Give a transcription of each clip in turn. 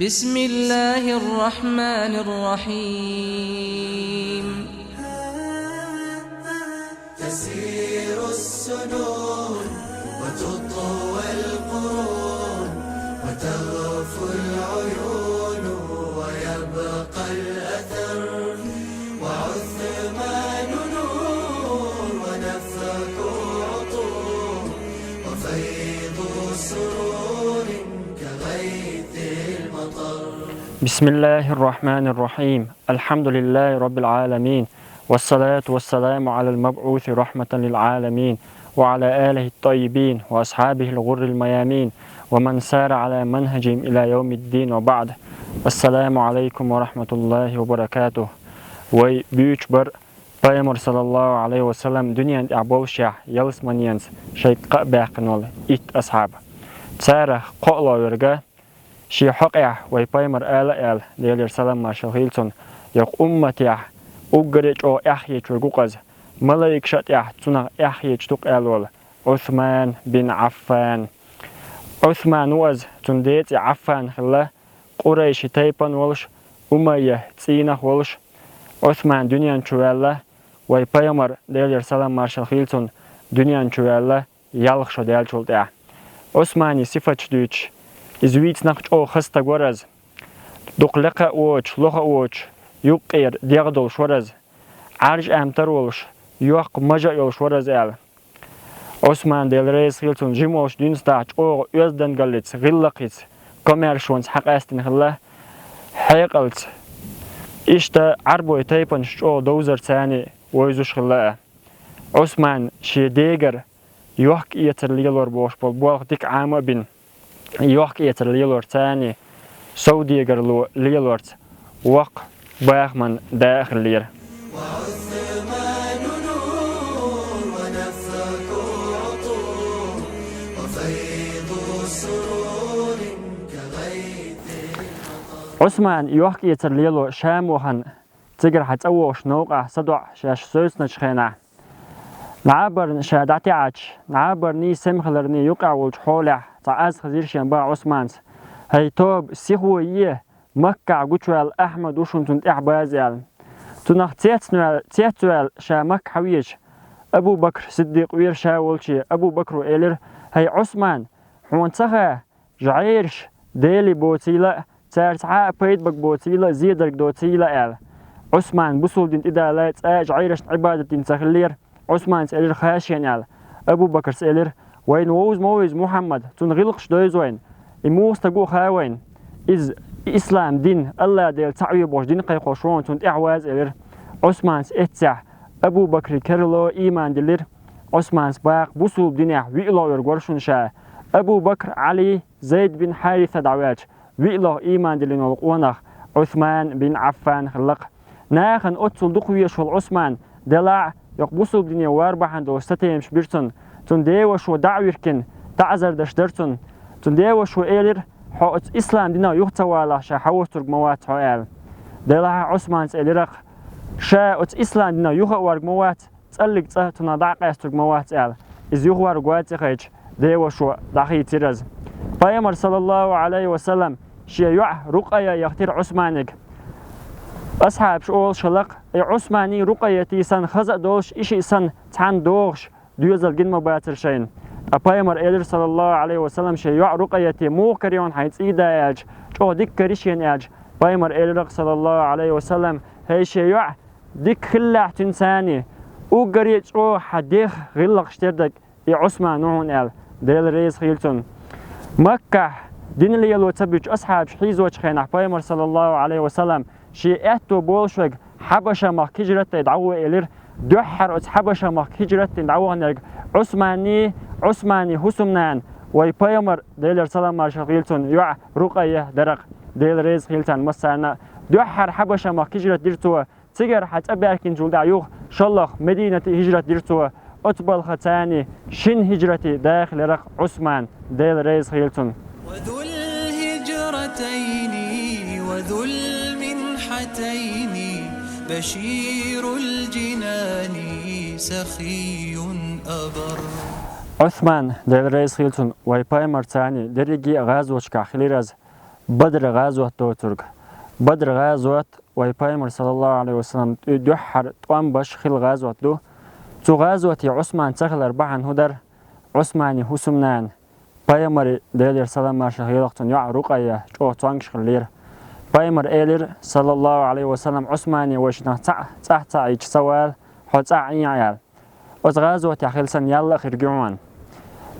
بسم الله الرحمن الرحيم. تسير السنون وتطوى القرون وتغفو العيون ويبقى الأثر، وعثمان نور ونفك عطور وفيض سرور كغيث المطر. بسم الله الرحمن الرحيم. الحمد لله رب العالمين، والصلاة والسلام على المبعوث رحمة للعالمين وعلى آله الطيبين وأصحابه الغر الميامين ومن سار على منهجهم إلى يوم الدين وبعد. السلام عليكم ورحمة الله وبركاته. وبيوش بر Peygamber sallallahu aleyhi ve sellem dünyanın abovşah yalısmaniyans şeyqa baqinol it ashab. Tsara qo'lo verga shi haqya ve Peygamber ala deyler salam marshal Hilton yok ummatiyah ugrech o ahye çurguqaz malayik shatiyah tuna ahye çtuq alol Osman bin Affan. Osman was tundet Affan khilla Quraysh taypan wolish Umayya tsina wolish Osman dünyanın çuvalla ve Peygamber deyler salam marshal Hilton dünyanın çuvalla yalxşo deyal çolda. Osmani sifat düç izvit naqç o xasta goraz duqlaqa oç loha oç yuqir diagdol şoraz arj amtar oluş yoq maja yol şoraz el. Osman deyler Hilton jimoş dünstaç o özden galits gillaqits komerşons haqastin xilla hayqalts İşte arboy taypan o dozer tani oyzuş xilla. Osman şedeger yoq yeterliyor boş bol bol dik ama bin yoq yeterliyor tani Saudiyeger lo liyor waq bağman daxillir. وعثمان نور ونفك عطور وفيض سرور كغيث المطر. Osman yoq yeterliyor şamuhan tiger hatsawosh noqa sadwa shash söysna chkhena. Nabar shadati aç nabar ni semkhlarni yuqawul xolah ta'az khazir shanba Osman haytob sihwiye Makka guchwal Ahmad ushuntun ihbazal tunaq tietwal shamak hawiyech Abu Bakr Siddiq wir shawulchi Abu Bakr elir hay Osman huntsaha jairsh deli botila تارتعا بيت بقبوتيلا زيدرك دوتيلا آل عثمان بصول دين إدالات جعيرش عبادة دين تخلير عثمان سألير خاشين آل أبو بكر سألير وين موز محمد تنغلقش دويز وين إموس تقو خاوين إز إسلام دين الله ديل تعوي بوش دين قيقوشون تنت إعواز إلير عثمان سأتسع أبو بكر كرلو إيمان دلير عثمان سباق بصول دين ويقلو يرغورشون شا أبو بكر علي زيد بن حارثة دعواج ويله إيمان دلنا القوانخ عثمان بن عفان خلق ناخن أتصل دقوية شو عثمان دلع يقبصوا الدنيا واربعة دوستهم شبيرتن تنديو شو دعويركن تعذر دشدرتن تنديو شو إيلر حوت إسلام دينا يختوى له شا حوتر موات حوال دلع عثمان سألرق شا أت إسلام دينا يخوار موات تسألك تنادع قاستر موات آل إز يخوار قوات خيج ديو شو دخي تيرز Peygamber sallallahu aleyhi ve sellem şiyuh ruqaya yaxtir Osman'ık. Ashab şol şalaq Osmani ruqayati san xaza doğuş işi san tan doğuş düzelgin mabatır şeyin. Peygamber elir sallallahu aleyhi ve sellem şiyuh ruqayati muqariyon hayt idayaj o dik karişin aj. Peygamber elir sallallahu aleyhi ve sellem hey şiyuh dik khillah tinsani o gariç o hadih gillaq şterdik Osman nuhun el del reis Hilton. مكة دين اللي يلو تبج أصحاب حيز وجهنا Peygamber sallallahu aleyhi ve sellem شيئته بولشوك حبشة مك هجرة يدعوه إلير دحر حبشة مك هجرة يدعوه نرج عثماني حسمنان وي Peygamber ديلر سلام مارشال هيلتون يع رقية درق ديل ريز هيلتون مسانا دحر حبشة مك هجرة ديرتوا تجر حتى بأكين جولد عيوه شلخ مدينة هجرة ديرتوا أطبل ختاني شن هجرتي داخل رق عثمان ديل ريز هيلتون. وذو الهجرتين وذو المنحتين بشير الجنان سخي أبر. عثمان ديل ريز هيلتون وي Peygamber tani derigi غازوش كاخليرز بدر غزوة توترق بدر غزوة ويبايمر صلى الله عليه وسلم دحر طوام باش خل غزوة دو تو غزوة عثمان تخل 4 هدر عثماني حسمنان بايمر ديلر سلام ماشا خيلقتن يع رقية جو توانش خلير بايمر إيلر صلى الله عليه وسلم عثماني وشنا تع يج سوال حتى عيال غزوة خلصن يلا خرجوان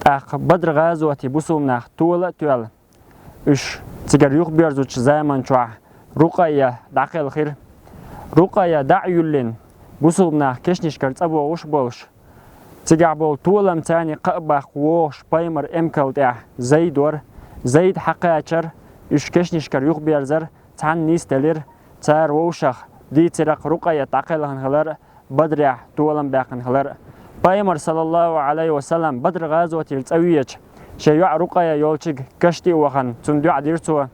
أخ بدر غزوة بسومنا طول إيش تجر يخبر زوج زمان شو رقية داخل خير رقية دعيلين بسومنا كشنيش كرت أبو وش بولش تجع بول طولم تاني قبخ وش بايمر إمكال ده زيد حقاتشر إيش كشنيش كر يخبر زر تان نيستلر تار وشخ دي ترق رقية داخل هنخلر بدر طولم باقن خلر بايمر صلى الله عليه وسلم بدر غزوة التويج شيء رقية يولشك كشتي وخن تندع ديرتوا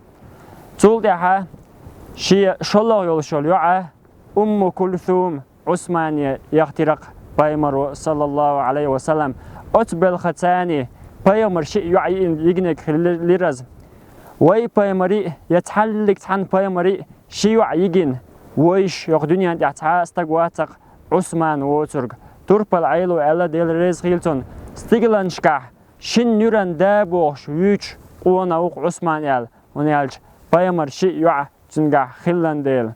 طول ده شيء شلاه يولشل يع كلثوم عثمان يخترق بايمر صلى الله عليه وسلم أتبل ختاني بايمر شيء يع يجنك لرز وي بايمري يتحلق عن بايمري شيء يع يجن ويش يقدني أن يتعاستق عثمان وترك تربل عيلو ألا ديل ريز خيلتون ستيغلانشكا شن نوران دابوش ويش قوناوق عثمان يال ونيالج بايمر شيء يع تنجا خلان ديل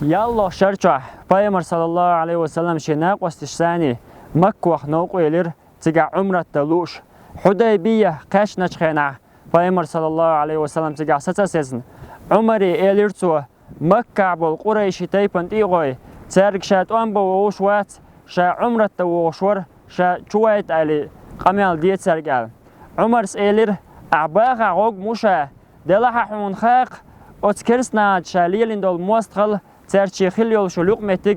يالله شرچا بايمر صلى الله عليه وسلم شناق واستشساني مكوخ نوق ويلر تجا عمرة تلوش حديبية قاش نشخينا بايمر صلى الله عليه وسلم تجا ستاسيزن عمري إليرتو مكة بالقريشي تيبن تيغوي تارك شات أنبو ووشوات شا عمرة توشور شا شويت علي قميال ديت سرقال عمر سئلر أعباق عوق مشا دلها حمون خاق أتكرسنا شاليلين دول موستخل تارشي خليول شلوق متق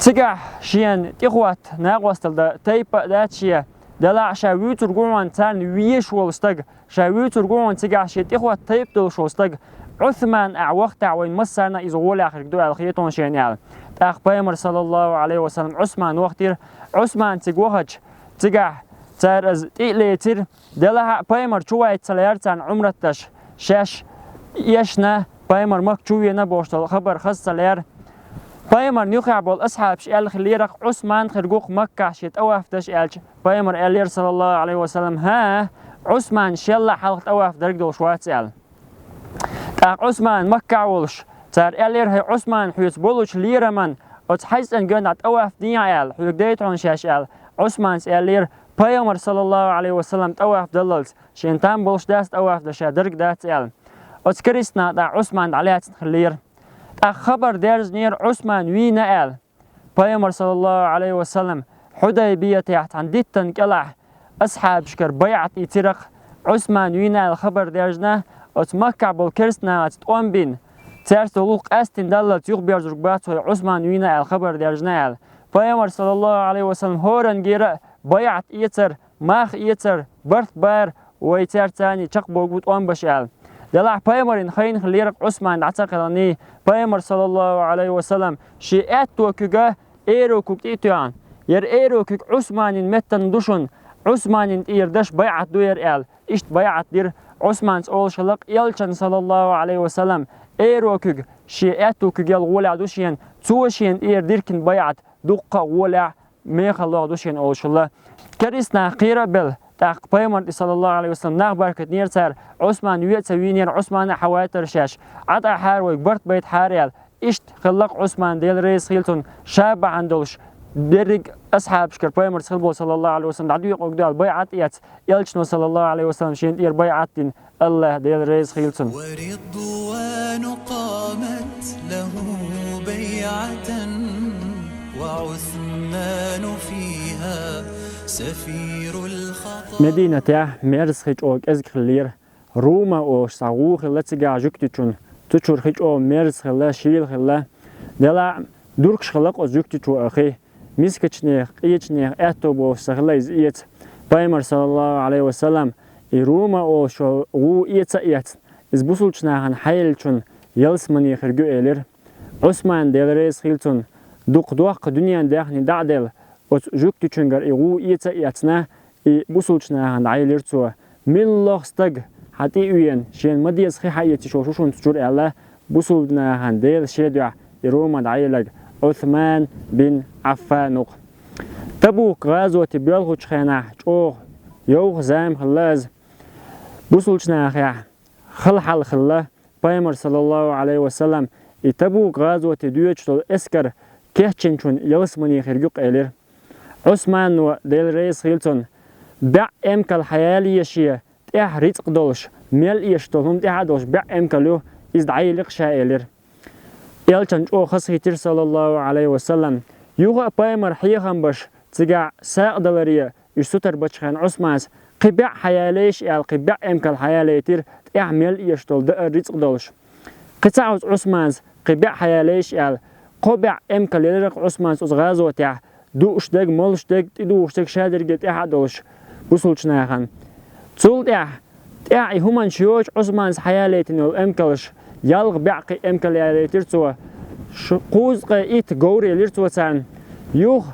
تقع شيان تقوات ناقوستل دا تيبا دات شيا دلع شا ويتر قوان تان ويش والستق شا ويتر قوان تقع شي تقوات تيب دول شوستق عثمان أعوقت وين مسرنا إزغول آخر دو الخيطون شينيال تاخ بايمر صلى الله عليه وسلم عثمان وقتير عثمان تقوهج تقع تار از تيليتر دلها بايمر شوية تليرتان عمرتش شاش يشنا بايمر مك شوية بوشتل خبر خاص تلير بايمر نيوخع بول أصحاب شيال خليرق عثمان خرجوق مكة شيت أوافدش إلش بايمر إلير صلى الله عليه وسلم ها عثمان شيلا حلقة أواف درج دو شوات سأل عثمان مكة ولش تار إلير هي عثمان حيث بولش ليرمان أتحس إن جنات أواف دنيا إل حيث ديت عن شاش إل عثمان إلير بايمر صلى الله عليه وسلم أواف دللت شين تام بولش داست أواف دشا درج دات إل أتكريسنا تا عثمان عليها تخلير تا خبر دارز نير عثمان وينا إل بايمر صلى الله عليه وسلم حديبية تحت عن ديتن كلا أصحاب شكر بيعت يترق عثمان وينا الخبر دارجنا أتمكع بالكرسنا أتقوم بين تارس تلوق أستن دلت يخبر زرقبات عثمان وينا الخبر دارجنا بايمر صلى الله عليه وسلم هورن جيرا بيعت يتر ماخ يتر برث بار ويتر تاني تشق بوجود أم بشال دلع بايمر إن خين خليرق عثمان عتقلني بايمر صلى الله عليه وسلم شيئات توكجا إيرو كوكتيتوان ير إيرو كوك عثمان متن دشون عثمان إيردش بيعت دوير إل إشت بيعت دير عثمان أول شلق يلشن صلى الله عليه وسلم إيرو كوك شيئات توكجا الغولع دوشين توشين إير ديركن بيعت دقة غولع ميخ الله دوشين أول شلق كريسنا قيرة بل تاق بايمر صلى الله عليه وسلم نخبر كتنير سار عثمان ويتسوينير عثمان حواتر شاش عطا حار ويكبرت بيت حاريال إشت خلق عثمان ديل ريس خيلتون شاب عندلش درج أصحاب شكر بايمر صلى الله عليه وسلم عدو يقول بيعت إيات يلشنو صلى الله عليه وسلم شين إير بيعتين الله ديل ريس خيلتون ورضوان قامت له بيعة وعثمان فيها سفير الخطا مدينة ميرس خيج أوك أزك خلير روما أو ساغو خلا تجا جكتشون تشور خيج أو ميرس خلا شيل خلا دلا دوركش خلق أزكتشو أخي مسكتشني قيتشني أتوبو سخلايز إيت بايمر صلى الله عليه وسلم روما أو شو غو إيت إيت إزبوسلشنا عن حيلشون يلسمني خرجو إلير عثمان ديل ريس خيلتون دوق دنيا داخني دعدل وجكتشنجر غو إيت إيتنا بوسلشنا عن عيلرتو من لغستج حتى وين شين مديس خي حياتي شو شون تجور الله بوصلنا هنديل شيدع يروم دعيلك عثمان بن عفان تبوك غزوة بيلغو تشخينا أو يوغ زام خلاز بوصلنا خيا خل خلا بايمر صلى الله عليه وسلم تبوك غزوة ديوش تول اسكر كيهتشنشون يلسمني خيرجوك إلير عثمان و ديل رئيس خيلتون بع امك الحيالي يشيه تح رزق دولش ميل يشتولهم تح دولش بع امك له ازدعي لقشا إلير يلتن او خص هيتر صلى الله عليه وسلم يوغا بايمر حيخم باش تقع ساق دلريه يستر بچخان عثمانس قبع حياليش يال قبع امك الحيالي يتر تح ميل يشتول دق رزق دولش قطعوز عثمانس قبع حياليش يال قبع امك لرق عثمانس از غازو تح دوش دق مولش دق دوش دق شادر جت احدوش بوصلشنا خان تول تاع همان شيوش عثمان حيالتين الامكلش يلغ بعقي امكل يالتيرتو قوز قيت غوري ليرتو سان يوخ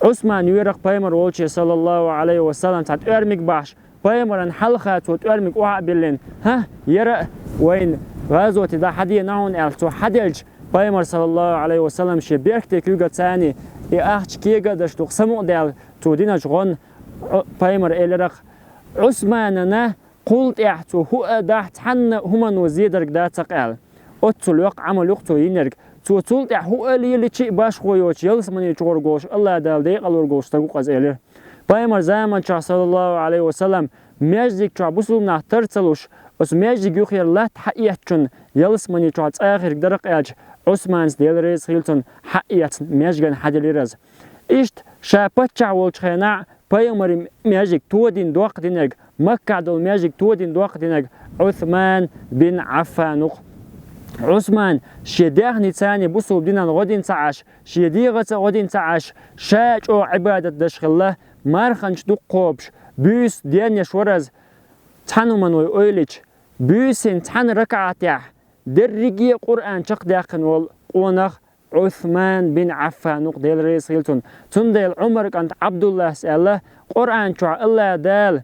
عثمان يرق بايمر ولشي صلى الله عليه وسلم تاع ارمك باش بايمر حلخات وترمك وها بلين ها يرى وين غازوه دا حدي ناون التو حدلج بايمر صلى الله عليه وسلم شبيرك كيغا ثاني اخش كيغا دشتو سمو دال تو دينا جون بايمر الرق عثماننا قلت احتو هو دحت حن هما وزيدرك دا تقال اتل وق عمل وقتو ينرك تو تولت هو اللي شيء باش خويوش يلس مني جور غوش الله دال دي قالور غوش تاغو قزيلر بايمر زمان صلى الله عليه وسلم ميجديك تشا بوسلنا ترتلوش اس ميجديك يخير لا تحياتشن يلس مني تشا اخر درق اج عثمانس ديلريز خيلتون حقيات ميجغن حدليرز اشت شابتشا ولچخنا بايمر ميجيك تودين دوق دينك مكة دول ميجيك تودين دوق دينك عثمان بن عفان عثمان شديغ نتاني بوصل بدينا غدين تعاش شديغة غدين تعاش شاج او عبادة دشخ الله مارخنش دو قوبش بيس ديان يشورز تحنو منوي اويليش بيسين تحن ركعتيح درقي قرآن شق داخن والقونخ عثمان بن عفان ديل رئيس هيلتون تنديل عمر كانت عبد الله سأله قرآن شع الله دال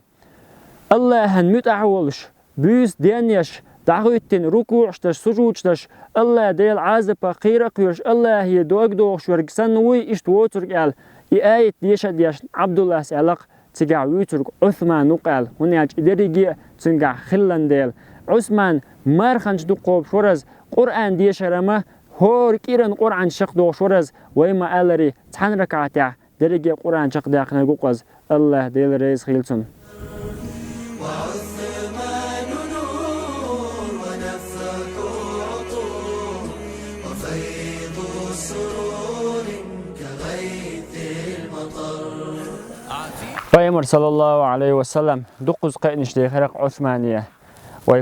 الله هنمت أحولش بيس ديانيش دعوتين ركوعش سجودش الله ديل عازب خيرك يش الله هي دوق دوغش ورقسن وي اشت ووترك قال آية ديش عبد الله سألق تقع ويترك عثمان قال هناك دريجي تنقع خلن ديل عثمان مارخنش دقوب شورز قرآن ديش رما هور كيرن قرآن شق دوغ شورز ويما ألري تحن ركعتها دريجي قرآن شق داخنا قوقز الله ديل رئيس خيلتون بايمر صلى الله عليه وسلم دقز قينش دي خرق عثمانية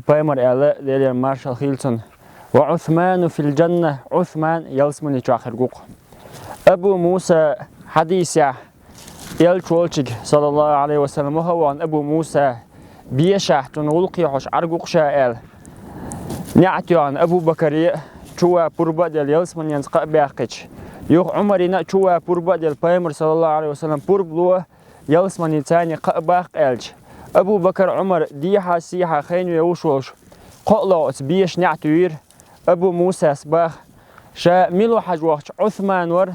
بايمر إعلاء ديلير مارشال خيلتون وعثمان في الجنة عثمان يلسمني تاخر قوق أبو موسى حديثة يلتولشك صلى الله عليه وسلم وهو عن أبو موسى بيشح تنولقي حش عرقوق شائل نعتي عن أبو بكر شوى بربا ديال يلسمني ينسقى باقيش يوخ عمرنا شوى بربا ديال بايمر صلى الله عليه وسلم بربلوه يلسمني تاني قباق ألج أبو بكر عمر ديحة سيحة خين ويوشوش قلوا بيش نعتوير أبو موسى سباخ شا ميلو حجوخش عثمان ور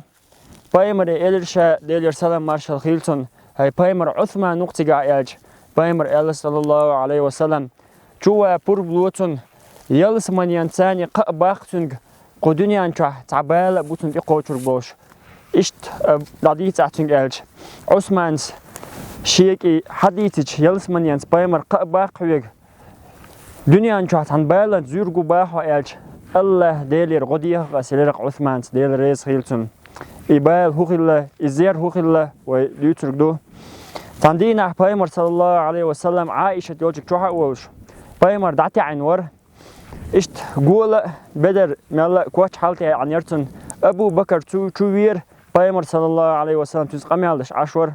بايمر إلر شا ديلر سلام مارشال خيلتون هاي بايمر عثمان نقطقع ألج بايمر إلر صلى الله عليه وسلم جوا بربلوتون يلسمني تاني قباق تنج قدنيا انشا تعبال بوتن إقوتر بوش إشت داديت أعتنج ألج عثمانس شيكي حديثك يلسمن ينس بايمر قباق ويق دنيا انشات عن بالن زيرقو باحو ألج الله ديلير غديه غسيلرق عثمانس ديل ريس خيلتون إبال هوخ الله إزير هوخ الله ويوترق دو تاندينا بايمر صلى الله عليه وسلم عائشة يوجك جوحا ووش بايمر دعتي عنور إشت قول بدر مالا كواتش حالتي عن يرتن أبو بكر توير بايمر صلى الله عليه وسلم تزقمي هالش عشور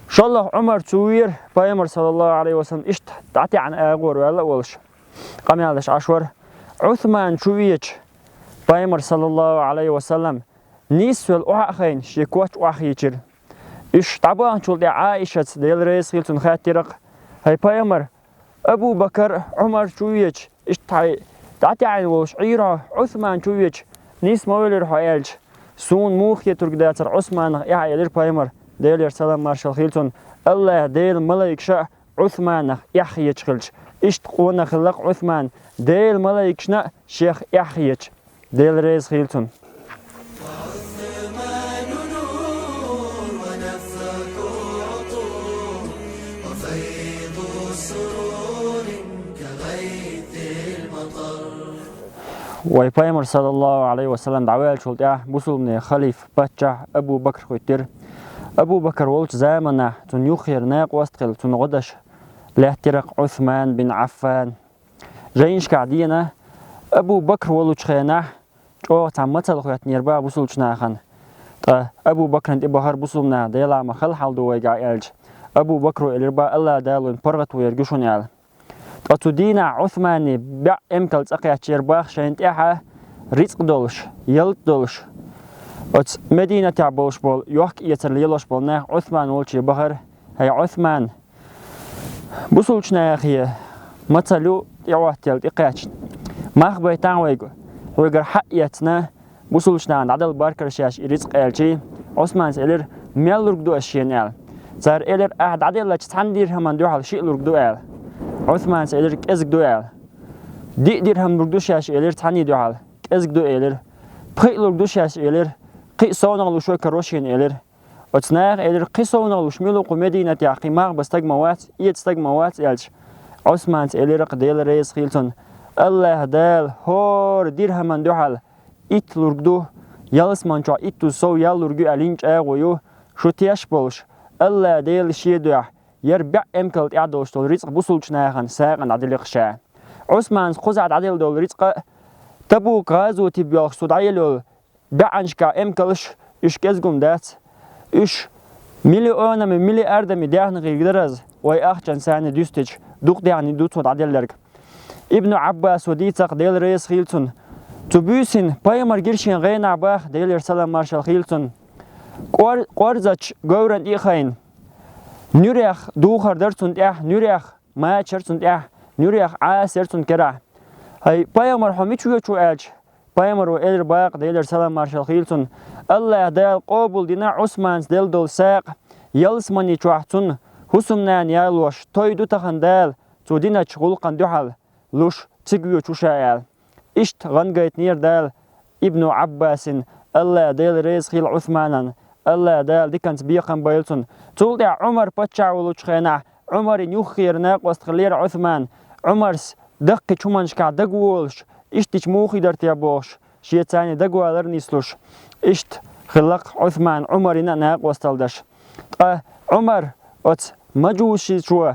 شاء الله عمر توير بايمر صلى الله عليه وسلم إشت تعطي عن أغور ولا ولش قمي هالش عشور عثمان تويج بايمر صلى الله عليه وسلم نيسول أخين شيكوات أخيجر إش طبعا شو دي عائشة ديل رئيس خيلتون خاتيرق هاي بايمر أبو بكر عمر شويج اشتاي دعتي وشعيرة عثمان شويج نيس مولر حيالج سون موخ يترك داتر عثمان يا يلير بايمر ديل يرسلام مارشال خيلتون الله ديل ملايك شاء عثمان يحيج خلج اشت قونا خلق عثمان ديل ملايك شنا شيخ يحيج ديل ريز خيلتون ويبايمر صلى الله عليه وسلم دعوال شلطة بوصلنا خليف باتشا أبو بكر خويتر أبو بكر ولش زامنا تنيوخير ناق وستقل تنغدش لاحترق عثمان بن عفان جاينش كعدينا أبو بكر ولش خينا جو تعمتل خويت نيربا بوصلش ناخن أبو بكر انت بهار بوصلنا ديلا مخل حال دويقا يالج أبو بكر إلربا الله دالون برغت ويرجوشون يال أتودينا عثماني بع إمكال تقيا تشيرباخ شاينت إحا رزق دولش يلت دولش أت مدينة تعبولش بول يوحك يتر ليلوش بول ناخ عثمان ولشي بخر هاي عثمان بوصلش ناخي متلو يوحت يلت إقياتش ماخ بيتان ويقو ويقر حق يتنا بوصلش ناخ عدل باركر شاش رزق إلشي عثمان سألر ميال لرقدو أشيان إل زار إلر أحد عدل لاش تحندير همان دوحال شيء لرقدو إل عثمان سألر كأزك دوال دي درهم لرقدوش ياش إلر تاني دوال كأزك دو إلر بخي لرقدوش ياش إلر قي صونغ لشوي كروشين إلر وتناغ إلر قي صونغ لشميلو قمدينة يعقي ماغ بستاق موات يتستاق موات إلش عثمان سألر قديل ريس خيلتون الله دال هور درهم دوال إت لرقدو يالس منشا إتو سو يال لرقو ألينج آغويو شو تياش بولش الله ديل شيدوح يربع إمكال تعدوش دول رزق بوصلش ناخن ساقن عدل خشاع عثمان خزعت عدل دول رزق تبوك غازو تبيوخ سودعيلو بعنشكا إمكالش إش كزقم دات إش مليون من ملي أردمي داخن غيقدرز وي أخجان ساني دوستج دوق دعني دوتود عدل لرق ابن عباس وديتاق ديل ريس خيلتون تبوسين بايمر جيرشين غين عباخ ديل يرسلام مارشال خيلتون قورزاش غورن إيخاين نوريخ دوخر درسون تيح نوريخ ما تشرسون تيح نوريخ عاسرسون كرا هاي بايمر حميتشو يچو اج بايمر و ال باق ديلر سلام مارشال خيلتون الله دال قبول دينا عثمان دل دول ساق يلس مني چوحتون حسمنان يالوش توي دو تخندال تو دينا چغولقن دوحال لوش تيغيو چوشايال اشت غنغيت نير دال ابن عباس الله ديل ريز خيل عثمانان الله دال ديكانس بيقن بايلتون تولد عمر باتشا ولوش خينا عمر نيوخير ناق واستخلير عثمان عمرس دقي چومانش كا دقولش اشتش موخي درتيا بوش شيتاني دقوالر نيسلوش اشت خلق عثمان عمرنا ناق واستلدش عمر ات مجوشي شو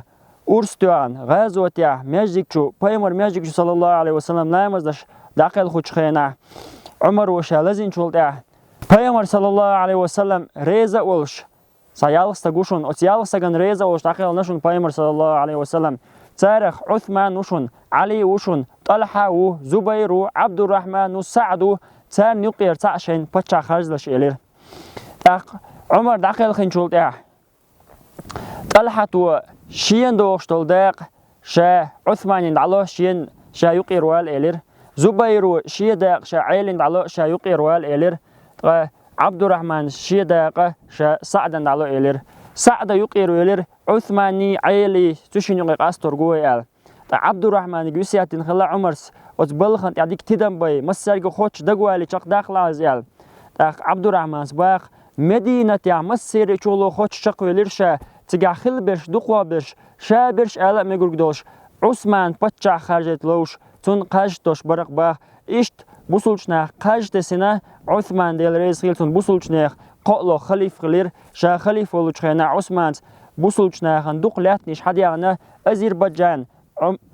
أورستوان غازوتيا ماجيك شو بايمر ماجيك شو صلى الله عليه وسلم نايمزدش داخل خوش خينا عمر وشالزين شولد بايمر صلى الله عليه وسلم ريزا ولش سيالس تقوشون أتيالس تقن ريزا ولش داخل نشون بايمر صلى الله عليه وسلم تاريخ عثمان وشون علي وشون طلحة و زبير و عبد الرحمن و سعد و تار نيقير تعشين باتشا خارج لش إلير عمر داخل خين شولد طلحة و شين دوش تولداق شا عثمان يندعلو شين شا يقير وال إلير زبير و شي داق شا عيل يندعلو شا يقير وال إلير عبد الرحمن شي داق شا سعد يندعلو إلير سعد يقير إلير عثماني عيلي تشين يقيق أستر قوي إل عبد الرحمن يقوسياتين خلا عمرس وتبلخن يعديك تدن باي مسارق خوش دقوالي شاق داخل عزيال عبد الرحمن سباق مدينة يا مسيري چولو خوش شاق إلير شا تجا خل برش دقوا برش شا برش ألا ميقرق دوش عثمان باتشا خارجت لوش تون قاش دوش برق باخ إشت بوصلشناخ قاش تسنا عثمان ديل ريز خيلتون بوصلشناخ قالو خليف غلير شا خليف ولوش خينا عثمان بوصلشناخ دوق لاتنيش حديانا أزربيجان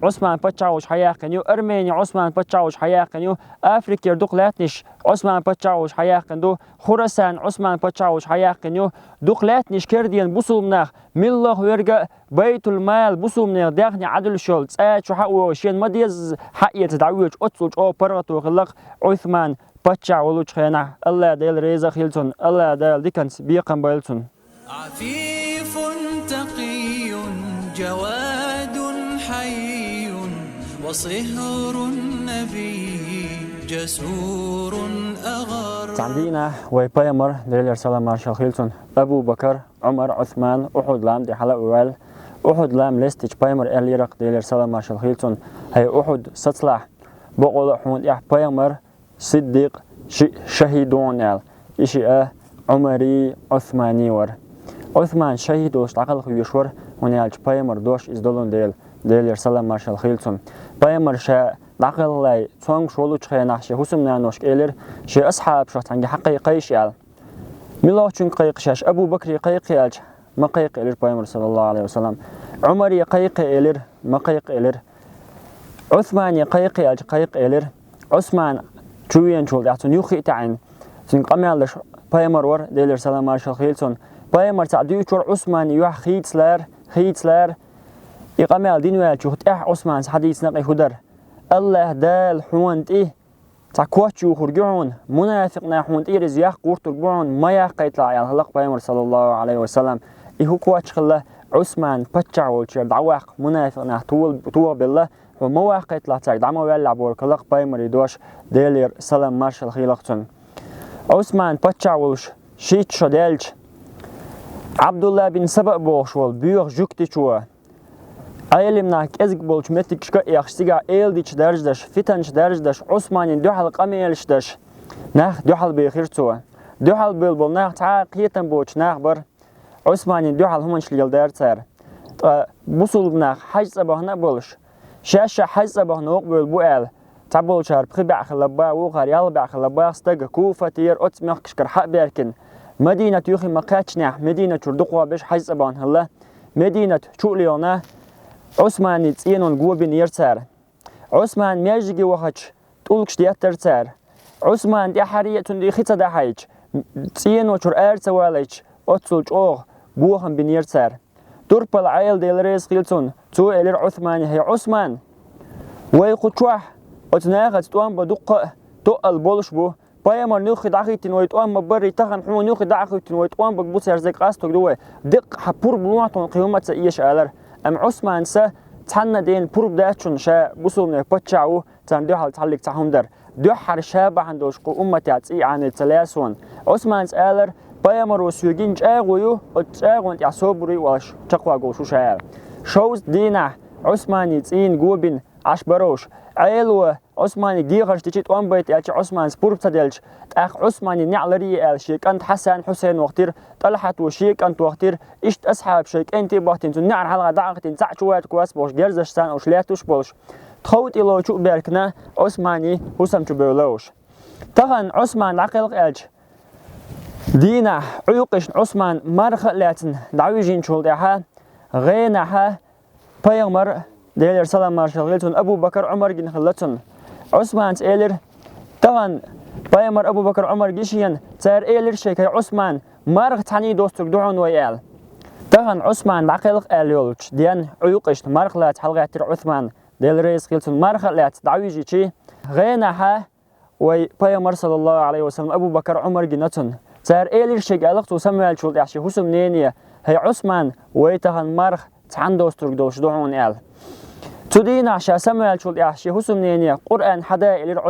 عثمان باتشاوش حياقنيو أرمينيا عثمان باتشاوش حياقنيو أفريقيا دوق لاتنيش عثمان باتشاوش حياقندو خراسان عثمان باتشاوش حياقنيو دوق لاتنيش كرديان بوصلمناخ ملخ ورقة بيت المال بوصلمناخ داخني عدل شول تساعد حقو شين مديز حقية تدعويج أتصلج أو برغتو خلق عثمان باتشاولوش خينا الله ديل ريزا خيلتون الله ديل ديكانس بيقن بايلتون عفيف تقي جواد حي وصهر النبي جسور أغر. عندنا وبيامر دليل سلام مارشال خيلتون أبو بكر عمر عثمان أحد لام دي حلقة ويل أحد لام لستيج بيامر اليرق دليل سلام مارشال خيلتون هي أحد ستلح بقول حون يح بيامر صديق شهيدون ال إشي عمري عثماني ور عثمان شهيد وش عقل خيوشور هنا بيامر دوش إزدلون دليل سلام مارشال خيلتون بيامر شا عقل لاي صنع شغله تخينا شيء حسمنا نوش كيلر شيء أصحاب شرط عندي حقيقي شيء ملاحظون قيق شاش أبو بكر قيق يالج ما قيق إلر بيامر صلى الله عليه وسلم عمر يقيق إلر ما قيق إلر عثمان يقيق يالج قيق إلر عثمان شوين شول يعطون يخي تعين سن قميل لش بيامر ور ديلر سلام مارشال خيلتون بيامر تعدي شور عثمان يح خيتسلر يقميل دينوال شوت عثمان حديث نقي خدر الله دال حوند إيه تقوتشو خرجون منافقنا حوند إيه رزياق قرطبون ما يقيتلا يا الله بيامر صلى الله عليه وسلم إيه قوتش خلا عثمان بتشعول شر دعواق منافقنا طول بالله وما واقيتلا تاع دعما ولا بورك الله بيامر يدوش ديلير سلام مارشال خيلقتن عثمان بتشعولش شيت شدالج عبد الله بن سبأ بوشول بيوغ جوكتي شو أيلمنا كأزق بولش متك شقة يخشيجا إيلديش درجدش فتنش درجدش عثمانين دوحل قميلش دش ناخ دوحل بيخير سوا دوحل بيلبول ناخ تعال قيتن بوش ناخ بر عثمانين دوحل همنش ليل دار تار بوصل بناخ حج صباحنا بولش شاشة حج صباحنا وقبل بوال تعبول شهر بخبع خلبا وغار يالبع خلبا استق كوفة تير أتسمخ كشكر حق بيركن مدينة يوخي مقاتشناح مدينة شردقوا بش حج صباحنا الله مدينة شوليونا عثمان يتسينون جوبين يرتار عثمان ميجي وحش تولكش ديترتار عثمان دي حرية تندي خيتا دا حيج تسينو شر ارتواليش اتسولج اوغ بوهم بين يرتار تربل عيل ديل ريس خيلتون تو الير عثمان هي عثمان ويقوتشوح اتناغت توان بدق تقل بولش بو بايمر نوخي دعخيتين ويتوان مبري تخن حمو نوخي دعخيتين ويتوان بقبوس يرزيق قاستوك دوه دق حبور بلوعتون قيومة سئيش آلر أم عثمان سا تحنا دين بروب داتشون شا بوصلنا بتشعو تان دوحل تعلق تحوندر دوحر شابه عندوش قو أمتي عتسي عن التلاسون عثمان سألر بايمر وسيوجين جاغويو وتجاغون يعصوبري واش تقوى قوشو شاير شوز دينا عثمان يتسين قوبين عشبروش عيلو عثمان ديغرش تيجي توان بيت يالش عثمان سبورب تدلش اخ عثمان نعلري ال شيك انت حسن حسين وقتير طلحت وشيك انت وقتير اشت اصحاب شيك انت باحتين نعر حلقه دعقتين ساعه شوات كواس بوش جرزشتان او شلاتوش بولش تخوت الو شو بيركنا عثماني حسام تبولوش طبعا عثمان عقل الج دينا عيقش عثمان مرخلاتن دعويجين شولدها غينها بيغمر ديلر سلام مارشال خيلتون أبو بكر عمر جن خلتون عثمان إيلر طبعا بايمر أبو بكر عمر جيشين تار إيلر شيكي عثمان مارغ تاني دوستك دعون ويال طبعا عثمان بعقلق إليولش ديان عيوقش مارغلات حلقات عثمان ديلر ريس خيلتون مارغلات دعويجي شي غينها وي بايمر صلى الله عليه وسلم أبو بكر عمر جنتون تار إيلر شيكي ألقت وسمع الشول يحشي حسم نينية هي عثمان ويتهن مارغ تان دوستك دوش دعون إل تدين عشان سمع الشول يحشي حسم نينية قرآن حدا إلى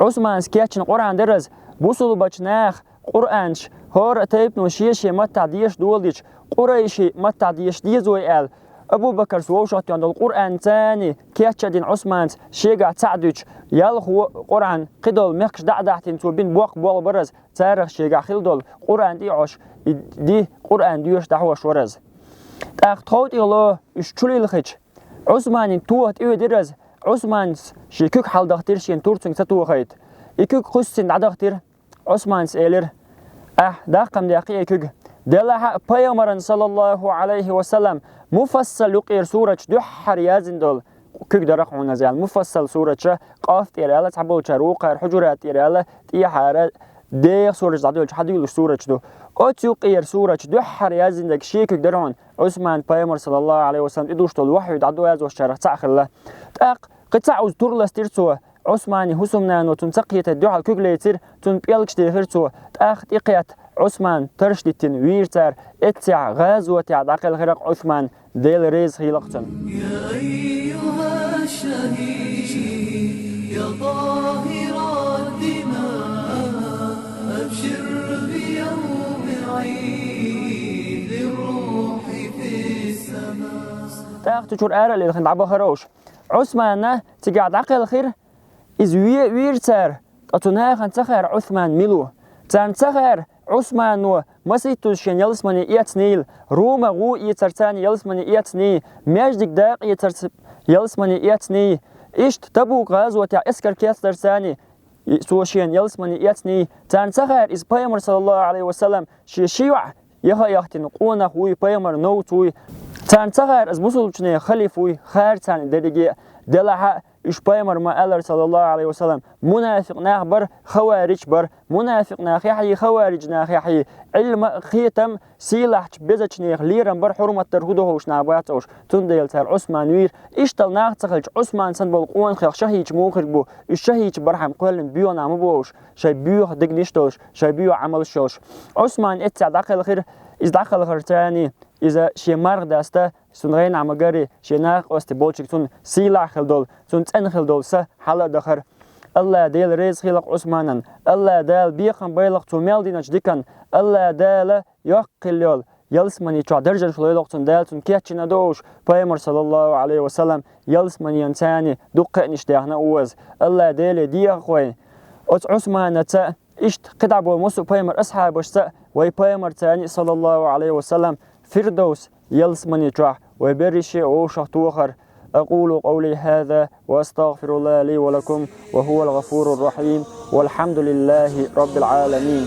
عثمان's كيتشن قرآن درز بوصل بچناخ قرآنش هور تيب نوشيشي متى ديش دولديش قريشي متى ديش ديزوي ال أبو بكر سووشات عند القرآن تاني كيتشدين عثمان's شيقع تعدوش يالخو قرآن قدول مخش دعدعتين توبين بوق بول برز تاريخ شيقع خلدول قرآن دي عش دي قرآن ديوش دعوش ورز تاخ تخوت إلو اشتولي الخيش عثمان توهت إيو درز عثمان شيكوك حال دختير شين تورتسن ستو خيط يكوك خصن دختير عثمان سيلر داقم داقي يكوك دلها بيامرن صلى الله عليه وسلم مفصل يقير سورة دحر يازن دول كوك درقعون زال مفصل سورة قاف تيرالا تعبول شروق حجرات تيرالا تيحارة ديق سورة دادول حديل سورة دو أتيقير سورة دحر يازن دك شيكوك درعون عثمان بيامر صلى الله عليه وسلم إدوش دول وحي دعدو يازو الشرق تأخر قطع تورلس تيرسو عثماني حسمنا نوتن سقيت الدعاء كوغليتر تن بيلكش تيرسو تاخت إقيات عثمان ترشدتن ويرتر اتسع غازوة عقل غرق عثمان ديل ريز خيلقتن يا أيها الشهيد طاهر الدماء أبشر بيوم عيد للروح في السماء. تاخت شور اللي خن عبا خروش عثمان تقعد عقل خير إز ويرتر أتونا خن تخير عثمان ميلو تان تخير عثمان نو مسيتوشين يلسمني إيتنيل روما غو يترتان يلسمني إيتني ماجدك داق يلسمني إيتني إشت تبوك غازوة إسكر كيس درساني سوشين يلسمني إيتني تان تخير إز بيامر صلى الله عليه وسلم شيوع يها يختن قونا خوي بيامر نوتوي تان تخير إز بوصلوشني خليفوي خير تان درجي دلها إش بيامر ما ألر صلى الله عليه وسلم منافق ناخبر خوارج بر منافق ناخيحي خوارج ناخيحي علم خيتم سيلاح بزج نيخ ليرن بر حرمة ترهدوش ناباتوش تنديل تر عثمان وير إشتل ناخ تخلج عثمان سنبول قوان خيخ شهيج موخر بو الشهيج برحم قولن بيو نامبوش شاي بيو دقنشتوش شاي بيو عملشوش عثمان اتسع داخل خير إز داخل خير تاني إذا شي مرغ داسته سنغين عمقاري شي ناخ أستي بولشك سن سيلاح خلدول سن تن خلدول سه حالا دخر الله ديل ريز خلق عثمانا الله ديل بيخن بيلق توميل ديناش ديكن الله ديل يقل يلسمني تشع درجة شلويلق تن ديل تن كيتشنا دوش بيمر صلى الله عليه وسلم يلسمني ينتاني دقة نشتاهنا أوز الله ديل دي أخوين عثمان تا إشت قدعبو موسو بيمر أصحابش تا وي بيمر تاني صلى الله عليه وسلم فردوس يلسمني تشع وبرشي أو شهتوخر أقول قولي هذا وأستغفر الله لي ولكم وهو الغفور الرحيم والحمد لله رب العالمين.